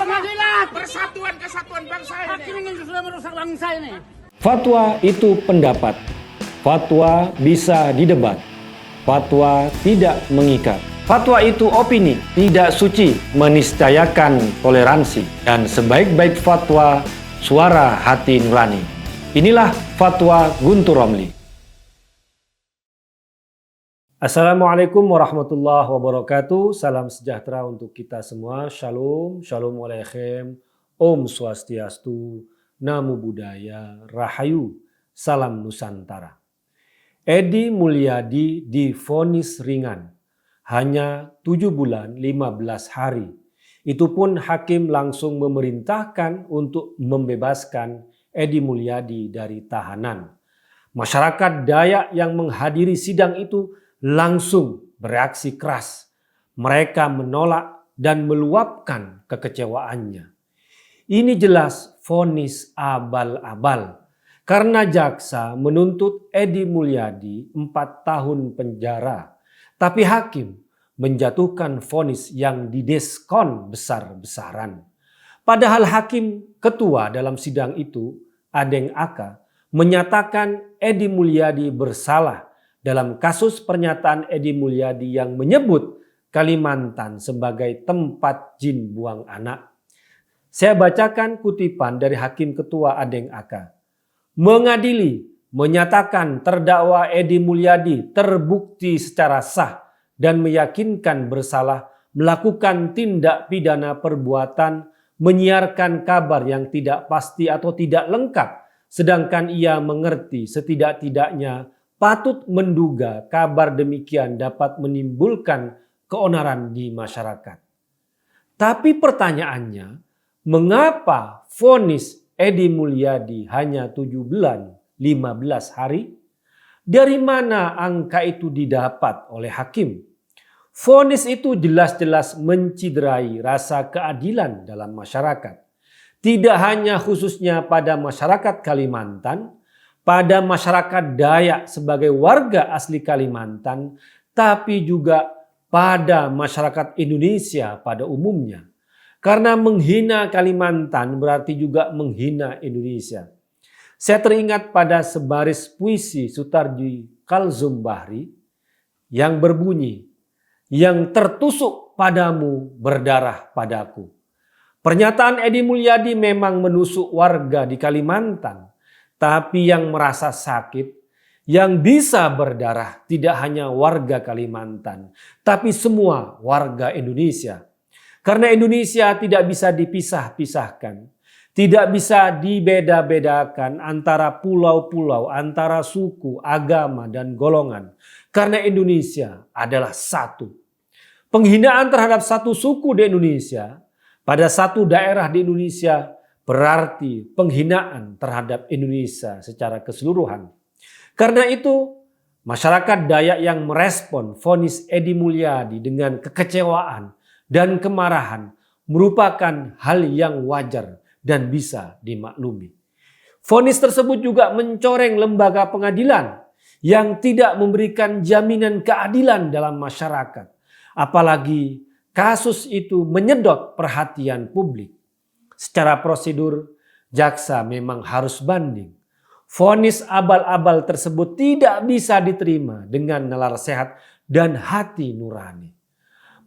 pengadilan. Persatuan kesatuan bangsa ini. Hakim ini sudah merusak bangsa ini. Fatwa itu pendapat. Fatwa bisa didebat. Fatwa tidak mengikat. Fatwa itu opini, tidak suci, meniscayakan toleransi. Dan sebaik-baik fatwa, suara hati nurani. Inilah Fatwa Guntur Romli. Assalamualaikum warahmatullahi wabarakatuh. Salam sejahtera untuk kita semua. Shalom, shalom aleichem, Om Swastiastu, Namo Buddhaya, Rahayu, Salam Nusantara. Edi Mulyadi divonis ringan, hanya 7 bulan 15 hari. Itu pun hakim langsung memerintahkan untuk membebaskan Edi Mulyadi dari tahanan. Masyarakat Dayak yang menghadiri sidang itu langsung bereaksi keras. Mereka menolak dan meluapkan kekecewaannya. Ini jelas vonis abal-abal. Karena jaksa menuntut Edi Mulyadi 4 tahun penjara. Tapi hakim menjatuhkan vonis yang didiskon besar-besaran. Padahal hakim ketua dalam sidang itu, Adeng Aka, menyatakan Edi Mulyadi bersalah dalam kasus pernyataan Edi Mulyadi yang menyebut Kalimantan sebagai tempat jin buang anak. Saya bacakan kutipan dari hakim ketua Adeng Aka. Mengadili, menyatakan terdakwa Edi Mulyadi terbukti secara sah dan meyakinkan bersalah melakukan tindak pidana perbuatan menyiarkan kabar yang tidak pasti atau tidak lengkap, sedangkan ia mengerti setidak-tidaknya patut menduga kabar demikian dapat menimbulkan keonaran di masyarakat. Tapi pertanyaannya, mengapa vonis Edi Mulyadi hanya 7 bulan 15 hari? Dari mana angka itu didapat oleh hakim? Vonis itu jelas-jelas menciderai rasa keadilan dalam masyarakat. Tidak hanya khususnya pada masyarakat Kalimantan, pada masyarakat Dayak sebagai warga asli Kalimantan, tapi juga pada masyarakat Indonesia pada umumnya. Karena menghina Kalimantan berarti juga menghina Indonesia. Saya teringat pada sebaris puisi Sutarji Kalzum Bahri yang berbunyi, yang tertusuk padamu berdarah padaku. Pernyataan Edi Mulyadi memang menusuk warga di Kalimantan. Tapi yang merasa sakit, yang bisa berdarah tidak hanya warga Kalimantan, tapi semua warga Indonesia. Karena Indonesia tidak bisa dipisah-pisahkan, tidak bisa dibeda-bedakan antara pulau-pulau, antara suku, agama, dan golongan. Karena Indonesia adalah satu. Penghinaan terhadap satu suku di Indonesia, pada satu daerah di Indonesia, berarti penghinaan terhadap Indonesia secara keseluruhan. Karena itu, masyarakat Dayak yang merespon vonis Edi Mulyadi dengan kekecewaan dan kemarahan merupakan hal yang wajar dan bisa dimaklumi. Vonis tersebut juga mencoreng lembaga pengadilan yang tidak memberikan jaminan keadilan dalam masyarakat. Apalagi kasus itu menyedot perhatian publik. Secara prosedur, jaksa memang harus banding. Vonis abal-abal tersebut tidak bisa diterima dengan nalar sehat dan hati nurani.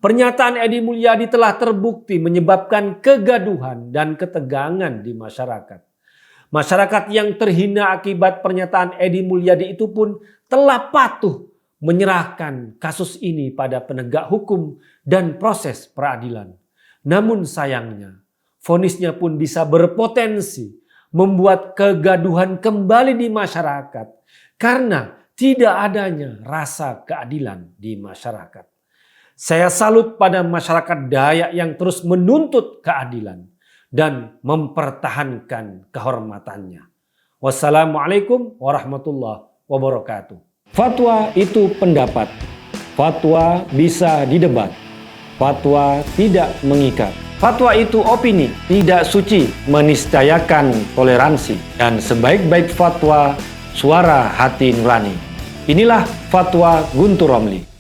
Pernyataan Edi Mulyadi telah terbukti menyebabkan kegaduhan dan ketegangan di masyarakat. Masyarakat yang terhina akibat pernyataan Edi Mulyadi itu pun telah patuh menyerahkan kasus ini pada penegak hukum dan proses peradilan. Namun sayangnya, vonisnya pun bisa berpotensi membuat kegaduhan kembali di masyarakat karena tidak adanya rasa keadilan di masyarakat. Saya salut pada masyarakat Dayak yang terus menuntut keadilan dan mempertahankan kehormatannya. Wassalamualaikum warahmatullahi wabarakatuh. Fatwa itu pendapat. Fatwa bisa didebat. Fatwa tidak mengikat. Fatwa itu opini, tidak suci, meniscayakan toleransi. Dan sebaik-baik fatwa, suara hati nurani. Inilah Fatwa Guntur Romli.